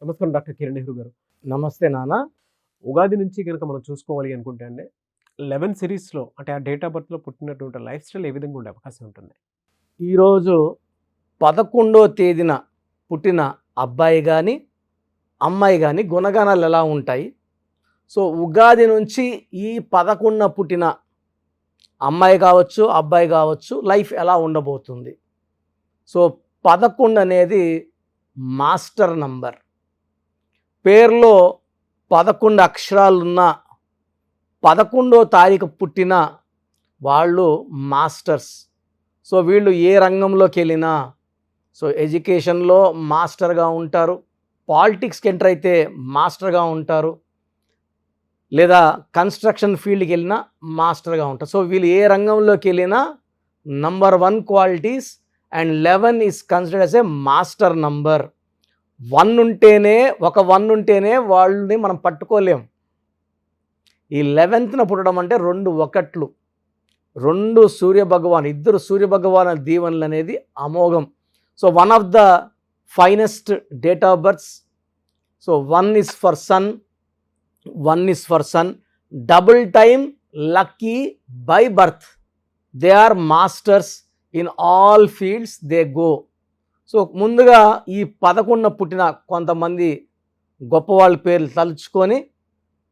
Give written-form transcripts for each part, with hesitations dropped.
నమస్కారం డాక్టర్ కిరణ్ నెహ్రూ గారు. నమస్తే నాన్న. ఉగాది నుంచి గనుక మనం చూసుకోవాలి అనుకుంటే అండి 11 సిరీస్‌లో అంటే ఆ డేట్ ఆఫ్ బర్త్‌లో పుట్టినటువంటి లైఫ్ స్టైల్ ఏ విధంగా ఉండే అవకాశం ఉంటుంది? ఈరోజు 11వ తేదీన పుట్టిన అబ్బాయి కానీ అమ్మాయి కానీ గుణగణాలు ఎలా ఉంటాయి? సో ఉగాది నుంచి ఈ 11న పుట్టిన అమ్మాయి కావచ్చు అబ్బాయి కావచ్చు లైఫ్ ఎలా ఉండబోతుంది? సో 11 అనేది మాస్టర్ నంబర్. పేరులో 11 అక్షరాలున్న 11వ తారీఖు పుట్టిన వాళ్ళు మాస్టర్స్. సో వీళ్ళు ఏ రంగంలోకి వెళ్ళినా సో ఎడ్యుకేషన్లో మాస్టర్గా ఉంటారు, పాలిటిక్స్కి ఎంటర్ అయితే మాస్టర్గా ఉంటారు, లేదా కన్స్ట్రక్షన్ ఫీల్డ్కి వెళ్ళినా మాస్టర్గా ఉంటారు. సో వీళ్ళు ఏ రంగంలోకి వెళ్ళినా number 1 qualities and 11 is considered as a master number. 1 ఉంటేనే వాళ్ళని మనం పట్టుకోలేం. ఈ 11న పుట్టడం అంటే 2 1లు, 2 సూర్యభగవాన్, ఇద్దరు సూర్యభగవాన్ దీవెనలు అనేది అమోఘం. So one of the finest date of births. So 1 is for sun, double time lucky by birth. They are masters in all fields they go. So ముందుగా ఈ 11న పుట్టిన కొంతమంది గొప్పవాళ్ళ పేర్లు తలుచుకొని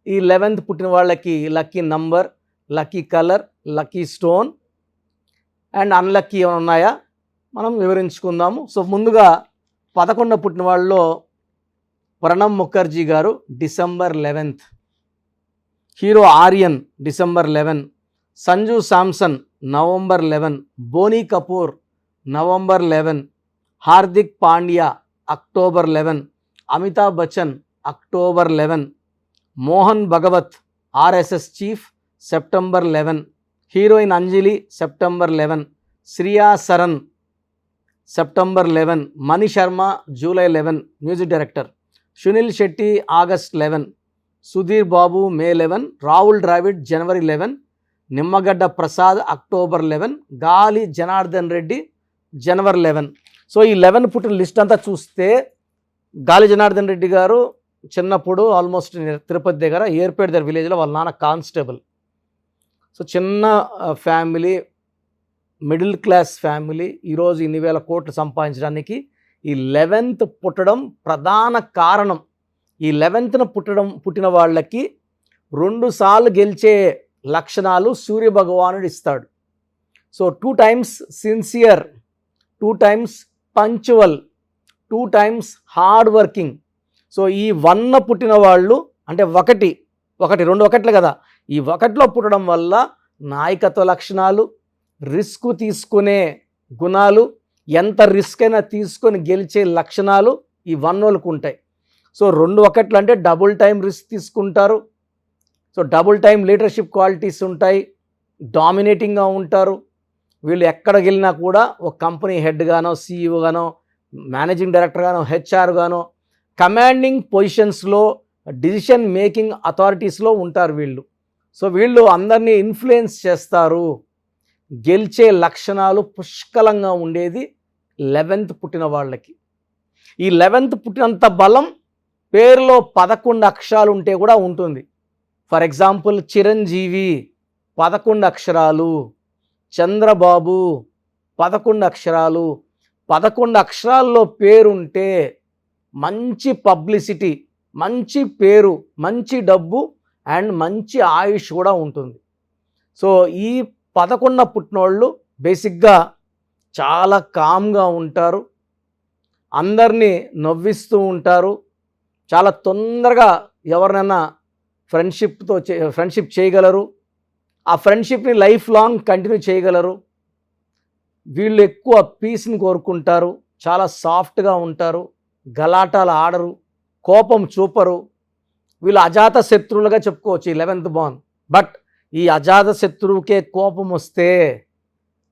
ఈ 11th పుట్టిన వాళ్ళకి lucky number, lucky colour, lucky stone and unlucky ఏమైనా ఉన్నాయా మనం వివరించుకుందాము. సో ముందుగా 11న పుట్టిన వాళ్ళలో ప్రణబ్ ముఖర్జీ గారు December 11th, hero Aryan December 11, Sanju Samson November 11, Boney Kapoor November 11, Hardik Pandya October 11, Amitabh Bachchan October 11, Mohan Bhagwat RSS chief September 11, heroine Anjali September 11, Shriya Saran September 11, Mani Sharma July 11 music director, Suniel Shetty August 11, Sudheer Babu May 11, Rahul Dravid జనవరి 11, నిమ్మగడ్డ ప్రసాద్ అక్టోబర్ 11, గాలి జనార్దన్ రెడ్డి జనవరి 11. సో ఈ 11 పుట్టిన లిస్ట్ అంతా చూస్తే గాలి జనార్దన్ రెడ్డి గారు చిన్నప్పుడు ఆల్మోస్ట్ తిరుపతి దగ్గర ఏర్పేట దగ్గర విలేజ్లో వాళ్ళ నాన్న కానిస్టేబుల్. సో చిన్న ఫ్యామిలీ, మిడిల్ క్లాస్ ఫ్యామిలీ. ఈరోజు ఇన్ని వేల కోట్లు సంపాదించడానికి ఈ 11th పుట్టడం ప్రధాన కారణం. ఈ 11న పుట్టిన వాళ్ళకి 2 సార్లు గెలిచే లక్షణాలు సూర్యభగవానుడు ఇస్తాడు. So 2 times sincere, 2 times punctual, 2 times hard working. So ఈ 1న పుట్టిన వాళ్ళు అంటే 1 2 1లు కదా, ఈ 1లో పుట్టడం వల్ల నాయకత్వ లక్షణాలు, రిస్క్ తీసుకునే గుణాలు, ఎంత రిస్క్ అయినా తీసుకొని గెలిచే లక్షణాలు ఈ 1లకు ఉంటాయి. సో 2 1లు అంటే డబుల్ టైం రిస్క్ తీసుకుంటారు. So double time leadership qualities ఉంటాయి, డామినేటింగ్గా ఉంటారు. వీళ్ళు ఎక్కడికి వెళ్ళినా కూడా ఒక కంపెనీ హెడ్గానో, సీఈఓగానో, మేనేజింగ్ డైరెక్టర్గానో, హెచ్ఆర్గానో కమాండింగ్ పొజిషన్స్లో, డిసిషన్ మేకింగ్ అథారిటీస్లో ఉంటారు వీళ్ళు. సో వీళ్ళు అందరినీ ఇన్ఫ్లుయెన్స్ చేస్తారు. గెలిచే లక్షణాలు పుష్కలంగా ఉండేది 11th పుట్టిన వాళ్ళకి. ఈ 11th పుట్టినంత బలం పేరులో 11 అక్షరాలు ఉంటే కూడా ఉంటుంది. ఫర్ ఎగ్జాంపుల్ చిరంజీవి 11 అక్షరాలు, చంద్రబాబు 11 అక్షరాలు. 11 అక్షరాల్లో పేరుంటే మంచి పబ్లిసిటీ, మంచి పేరు, మంచి డబ్బు అండ్ మంచి ఆయుష్ కూడా ఉంటుంది. సో ఈ 11న పుట్టిన వాళ్ళు బేసిక్గా చాలా కామ్గా ఉంటారు, అందరినీ నవ్విస్తూ ఉంటారు, చాలా తొందరగా ఎవరినైనా ఫ్రెండ్షిప్ చేయగలరు, ఆ ఫ్రెండ్షిప్ని లైఫ్ లాంగ్ కంటిన్యూ చేయగలరు. వీళ్ళు ఎక్కువ పీస్ని కోరుకుంటారు, చాలా సాఫ్ట్గా ఉంటారు, గలాటాలు ఆడరు, కోపం చూపరు. వీళ్ళు అజాత శత్రువులుగా చెప్పుకోవచ్చు ఈ 11th బాన్. బట్ ఈ అజాత శత్రువుకే కోపం వస్తే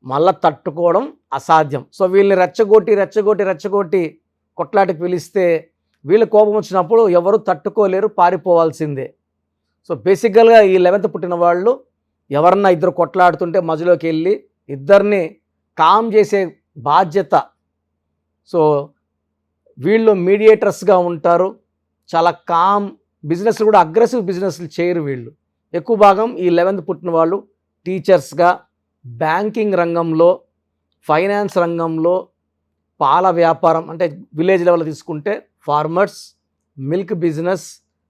మళ్ళా తట్టుకోవడం అసాధ్యం. సో వీళ్ళని రెచ్చగొట్టి కొట్లాటికి పిలిస్తే వీళ్ళు కోపం వచ్చినప్పుడు ఎవరు తట్టుకోలేరు, పారిపోవాల్సిందే. సో బేసికల్గా ఈ 11th పుట్టిన వాళ్ళు ఎవరన్నా ఇద్దరు కొట్లాడుతుంటే మధ్యలోకి వెళ్ళి ఇద్దరిని కామ్ చేసే బాధ్యత. సో వీళ్ళు మీడియేటర్స్గా ఉంటారు, చాలా కామ్, బిజినెస్ కూడా అగ్రెసివ్ బిజినెస్లు చేయరు వీళ్ళు. ఎక్కువ భాగం ఈ 11th పుట్టిన వాళ్ళు టీచర్స్గా, బ్యాంకింగ్ రంగంలో, ఫైనాన్స్ రంగంలో, పాల వ్యాపారం అంటే విలేజ్ లెవెల్ తీసుకుంటే farmers, milk business,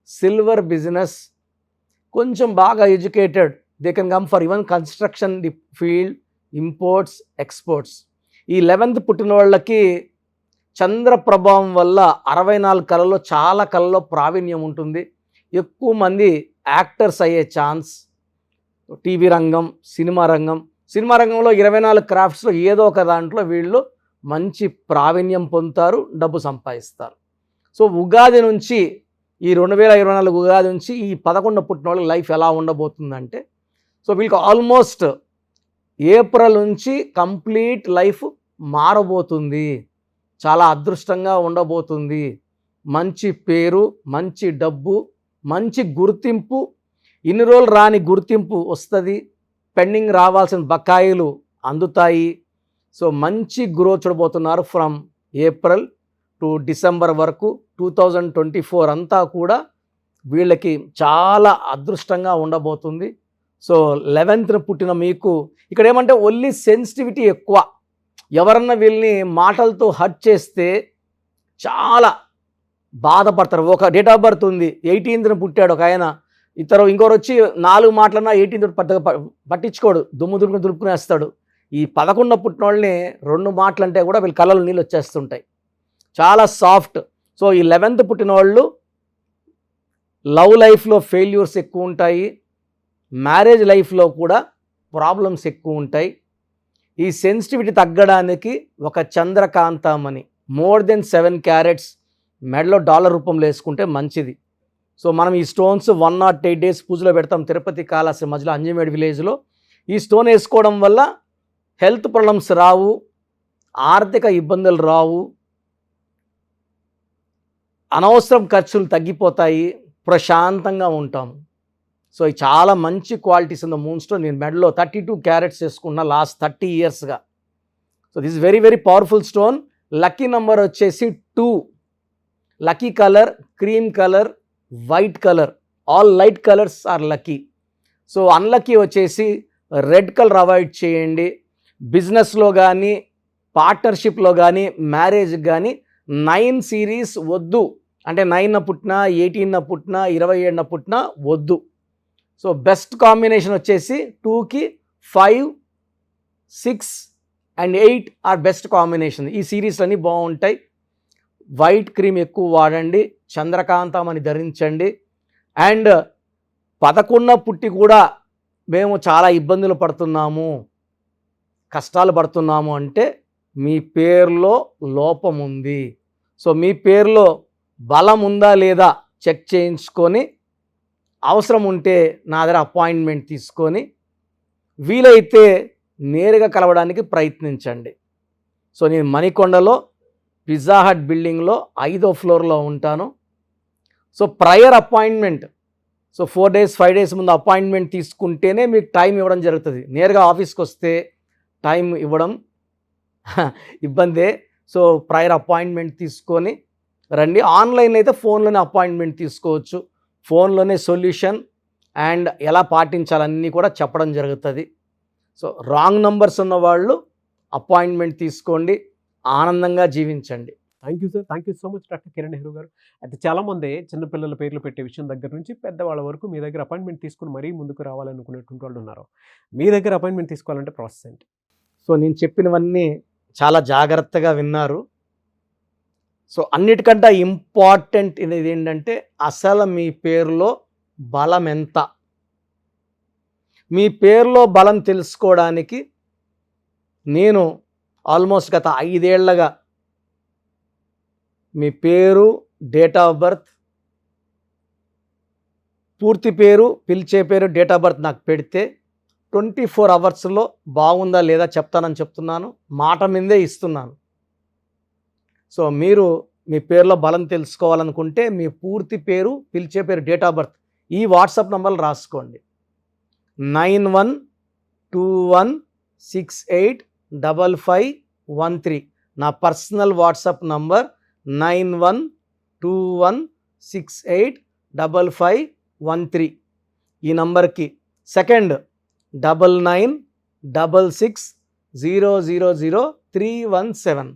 silver business, కొంచెం బాగా educated they can come for even construction field, imports, exports. ఈ 11th పుట్టిన వాళ్ళకి చంద్ర ప్రభావం వల్ల 64 కళల్లో చాలా కళల్లో ప్రావీణ్యం ఉంటుంది. ఎక్కువ మంది యాక్టర్స్ అయ్యే ఛాన్స్. టీవీ రంగం, సినిమా రంగంలో 24 క్రాఫ్ట్స్లో ఏదో ఒక దాంట్లో వీళ్ళు మంచి ప్రావీణ్యం పొందుతారు, డబ్బు సంపాదిస్తారు. సో ఉగాది నుంచి, ఈ 2024 ఉగాది నుంచి ఈ 11 పుట్టిన వాళ్ళ లైఫ్ ఎలా ఉండబోతుందంటే, సో వీళ్ళకి ఆల్మోస్ట్ ఏప్రిల్ నుంచి కంప్లీట్ లైఫ్ మారబోతుంది. చాలా అదృష్టంగా ఉండబోతుంది. మంచి పేరు, మంచి డబ్బు, మంచి గుర్తింపు, ఇన్ని రోజులు రాని గుర్తింపు వస్తుంది. పెండింగ్ రావాల్సిన బకాయిలు అందుతాయి. సో మంచి గ్రోత్ చూడబోతున్నారు. ఫ్రమ్ ఏప్రిల్ టు డిసెంబర్ వరకు 2024 అంతా కూడా వీళ్ళకి చాలా అదృష్టంగా ఉండబోతుంది. సో 11th పుట్టిన మీకు ఇక్కడ ఏమంటే ఓన్లీ సెన్సిటివిటీ ఎక్కువ. ఎవరన్నా వీళ్ళని మాటలతో హర్ట్ చేస్తే చాలా బాధపడతారు. ఒక డేట్ ఆఫ్ బర్త్ ఉంది, 18th పుట్టాడు ఒక ఆయన, ఇంకోరు వచ్చి 4 మాటలన్నా 18th పట్టించుకోడు, దులుపుకునేస్తాడు. ఈ 11 పుట్టిన వాళ్ళని 2 మాటలు అంటే కూడా వీళ్ళ కళ్ళలో నీళ్ళు వచ్చేస్తుంటాయి. చాలా సాఫ్ట్. సో ఈ 11th పుట్టిన వాళ్ళు లవ్ లైఫ్లో ఫెయిల్యూర్స్ ఎక్కువ ఉంటాయి, మ్యారేజ్ లైఫ్లో కూడా ప్రాబ్లమ్స్ ఎక్కువ ఉంటాయి. ఈ సెన్సిటివిటీ తగ్గడానికి ఒక చంద్రకాంతమని మోర్ దెన్ 7 క్యారెట్స్ మెడలో డాలర్ రూపంలో వేసుకుంటే మంచిది. సో మనం ఈ స్టోన్స్ 108 days పూజలో పెడతాం తిరుపతి కాళహస్తి మధ్యలో అంజమేడ్ విలేజ్లో. ఈ స్టోన్ వేసుకోవడం వల్ల హెల్త్ ప్రాబ్లమ్స్ రావు, ఆర్థిక ఇబ్బందులు రావు, అనవసరం ఖర్చులు తగ్గిపోతాయి, ప్రశాంతంగా ఉంటాము. సో ఇది చాలా మంచి క్వాలిటీస్ ఉన్న మూన్ స్టోన్. నేను మెడలో 32 క్యారెట్స్ వేసుకున్నా లాస్ట్ 30 yearsగా. So this very very powerful stone. Lucky number వచ్చేసి 2. Lucky colour cream colour, white colour, all light colours are lucky. So unlucky వచ్చేసి రెడ్ కలర్ అవాయిడ్ చేయండి. బిజినెస్లో కానీ, పార్ట్నర్షిప్లో కానీ, మ్యారేజ్ కానీ 9 series వద్దు. అంటే 9న పుట్టినా, 18న పుట్టినా, 27న పుట్టినా వద్దు. సో బెస్ట్ కాంబినేషన్ వచ్చేసి 2కి 5, 6 and 8 ఆర్ బెస్ట్ కాంబినేషన్. ఈ సిరీస్ అన్నీ బాగుంటాయి. వైట్ క్రీమ్ ఎక్కువ వాడండి, చంద్రకాంతమని ధరించండి. అండ్ 11 పుట్టి కూడా మేము చాలా ఇబ్బందులు పడుతున్నాము, కష్టాలు పడుతున్నాము అంటే మీ పేరులో లోపం ఉంది. సో మీ పేరులో బలం ఉందా లేదా చెక్ చేయించుకొని, అవసరం ఉంటే నా దగ్గర అపాయింట్మెంట్ తీసుకొని, వీలైతే నేరుగా కలవడానికి ప్రయత్నించండి. సో నేను మణికొండలో పిజ్జా హట్ బిల్డింగ్లో 5వ ఫ్లోర్లో ఉంటాను. So prior appointment, so 4 days 5 days ముందు అపాయింట్మెంట్ తీసుకుంటేనే మీకు టైం ఇవ్వడం జరుగుతుంది. నేరుగా ఆఫీస్కి వస్తే టైం ఇవ్వడం ఇబ్బందే. సో ప్రయర్ అపాయింట్మెంట్ తీసుకొని రండి. ఆన్లైన్లో అయితే ఫోన్లోనే అపాయింట్మెంట్ తీసుకోవచ్చు. ఫోన్లోనే సొల్యూషన్ అండ్ ఎలా పాటించాలన్నీ కూడా చెప్పడం జరుగుతుంది. సో రాంగ్ నంబర్స్ ఉన్న వాళ్ళు అపాయింట్మెంట్ తీసుకోండి, ఆనందంగా జీవించండి. Thank you sir, thank you so much doctor Kiran Nehru గారు. అయితే చాలామంది చిన్నపిల్లల పేర్లు పెట్టే విషయం దగ్గర నుంచి పెద్దవాళ్ళ వరకు మీ దగ్గర అపాయింట్మెంట్ తీసుకుని మరీ ముందుకు రావాలనుకునేటువంటి వాళ్ళు ఉన్నారు. మీ దగ్గర అపాయింట్మెంట్ తీసుకోవాలంటే ప్రాసెస్ ఏంటి? సో నేను చెప్పినవన్నీ చాలా జాగ్రత్తగా విన్నారు. సో అన్నిటికంటే ఇంపార్టెంట్ ఇది ఏంటంటే అసలు మీ పేరులో బలం ఎంత. మీ పేరులో బలం తెలుసుకోవడానికి నేను ఆల్మోస్ట్ గత 5 ఏళ్లుగా మీ పేరు, డేట్ ఆఫ్ బర్త్, పూర్తి పేరు, పిలిచే పేరు, డేట్ ఆఫ్ బర్త్ నాకు పెడితే 24 hours బాగుందా లేదా చెప్తానని చెప్తున్నాను. మాట మీదే ఇస్తున్నాను. సో మీరు మీ పేరులో బలం తెలుసుకోవాలనుకుంటే మీ పూర్తి పేరు, పిలిచే పేరు, డేట్ ఆఫ్ బర్త్ ఈ వాట్సాప్ నంబర్లు రాసుకోండి. 9121685513 నా పర్సనల్ వాట్సాప్ నంబర్. 9121685513. 99665513 ఈ నంబర్కి. సెకండ్ 9966000317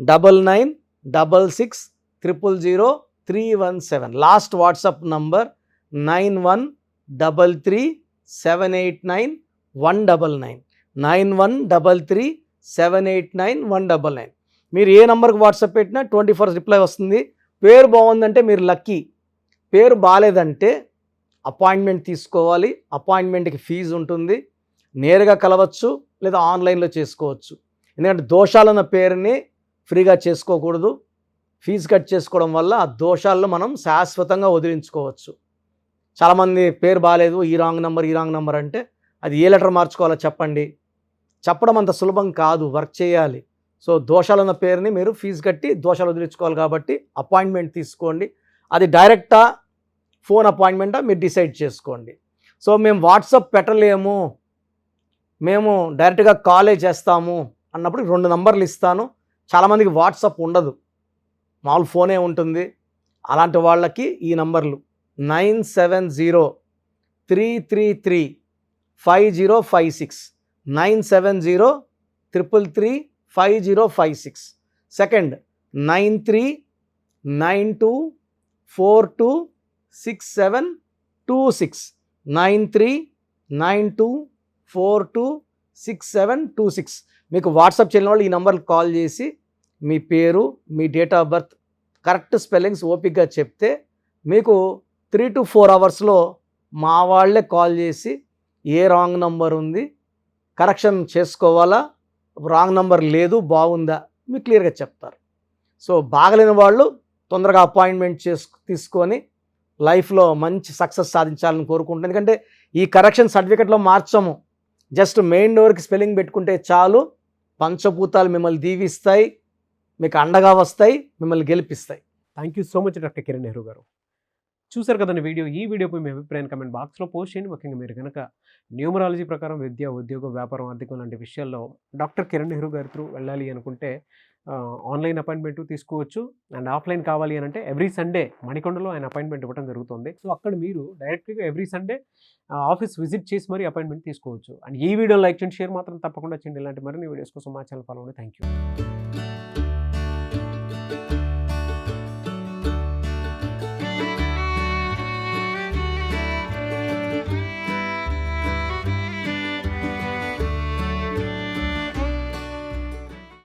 9966000317. Last WhatsApp number 9133789199 9133789199. మీరు ఏ నంబర్కి వాట్సాప్ పెట్టినా 24 రిప్లై వస్తుంది. పేరు బాగుందంటే మీరు లక్కీ, పేరు బాగాలేదంటే అపాయింట్మెంట్ తీసుకోవాలి. అపాయింట్మెంట్కి ఫీజు ఉంటుంది. నేరుగా కలవచ్చు లేదా ఆన్లైన్లో చేసుకోవచ్చు. ఎందుకంటే దోషాలన్న పేరుని ఫ్రీగా చేసుకోకూడదు. ఫీజు కట్ చేసుకోవడం వల్ల ఆ దోషాలను మనం శాశ్వతంగా వదిలించుకోవచ్చు. చాలామంది పేరు బాగాలేదు, ఈ రాంగ్ నెంబర్ అంటే అది ఏ లెటర్ మార్చుకోవాలో చెప్పండి. చెప్పడం అంత సులభం కాదు, వర్క్ చేయాలి. సో దోషాలన్న పేరుని మీరు ఫీజు కట్టి దోషాలు వదిలించుకోవాలి కాబట్టి అపాయింట్మెంట్ తీసుకోండి. అది డైరెక్టా ఫోన్ అపాయింట్మెంటా మీరు డిసైడ్ చేసుకోండి. సో మేము వాట్సాప్ పెట్టలేము, మేము డైరెక్ట్గా కాలే చేస్తాము అన్నప్పుడు 2 నంబర్లు ఇస్తాను. చాలామందికి వాట్సాప్ ఉండదు, మామూలు ఫోనే ఉంటుంది. అలాంటి వాళ్ళకి ఈ నంబర్లు 9703335056 9703335056. సెకండ్ 9392426726 9392426726. మీకు వాట్సాప్ చేయని వాళ్ళు ఈ నంబర్కి కాల్ చేసి మీ పేరు, మీ date of birth, correct spellings ఓపిక్గా చెప్తే మీకు 3 to 4 అవర్స్లో మా వాళ్ళే కాల్ చేసి ఏ రాంగ్ నంబర్ ఉంది, కరెక్షన్ చేసుకోవాలా, రాంగ్ నంబర్ లేదు, బాగుందా మీకు క్లియర్గా చెప్తారు. సో బాగలేని వాళ్ళు తొందరగా అపాయింట్మెంట్ తీసుకొని లైఫ్లో మంచి సక్సెస్ సాధించాలని కోరుకుంటున్నాను. ఎందుకంటే ఈ కరెక్షన్ సర్టిఫికెట్లో మార్చము, జస్ట్ మెయిన్ డోర్కి స్పెల్లింగ్ పెట్టుకుంటే చాలు. పంచభూతాలు మిమ్మల్ని దీవిస్తాయి, మీకు అండగా వస్తాయి, మిమ్మల్ని గెలిపిస్తాయి. Thank you so much doctor Kiran Nehru గారు. చూసారు కదండి వీడియో. ఈ వీడియోపై మీ అభిప్రాయం కమెంట్ బాక్స్లో పోస్ట్ చేయండి. ముఖ్యంగా మీరు కనుక న్యూమరాలజీ ప్రకారం విద్య, ఉద్యోగం, వ్యాపారం, ఆర్థికం లాంటి విషయాల్లో డాక్టర్ కిరణ్ నెహ్రూ గారి త్రూ వెళ్ళాలి అనుకుంటే ఆన్లైన్ అపాయింట్మెంట్ తీసుకోవచ్చు. అండ్ ఆఫ్లైన్ కావాలి అని అంటే ఎవ్రీ సండే మణికొండలో ఆయన అపాయింట్మెంట్ ఇవ్వడం జరుగుతుంది. సో అక్కడ మీరు డైరెక్ట్గా ఎవ్రీ సండే ఆఫీస్ విజిట్ చేసి మరీ అపాయింట్మెంట్ తీసుకోవచ్చు. అండ్ ఈ వీడియో లైక్ చేయండి, షేర్ మాత్రం తప్పకుండా చేయండి. ఇలాంటి మరిన్ని వీడియోస్ కోసం మా ఛానల్ ఫాలో అవ్వండి. Thank you.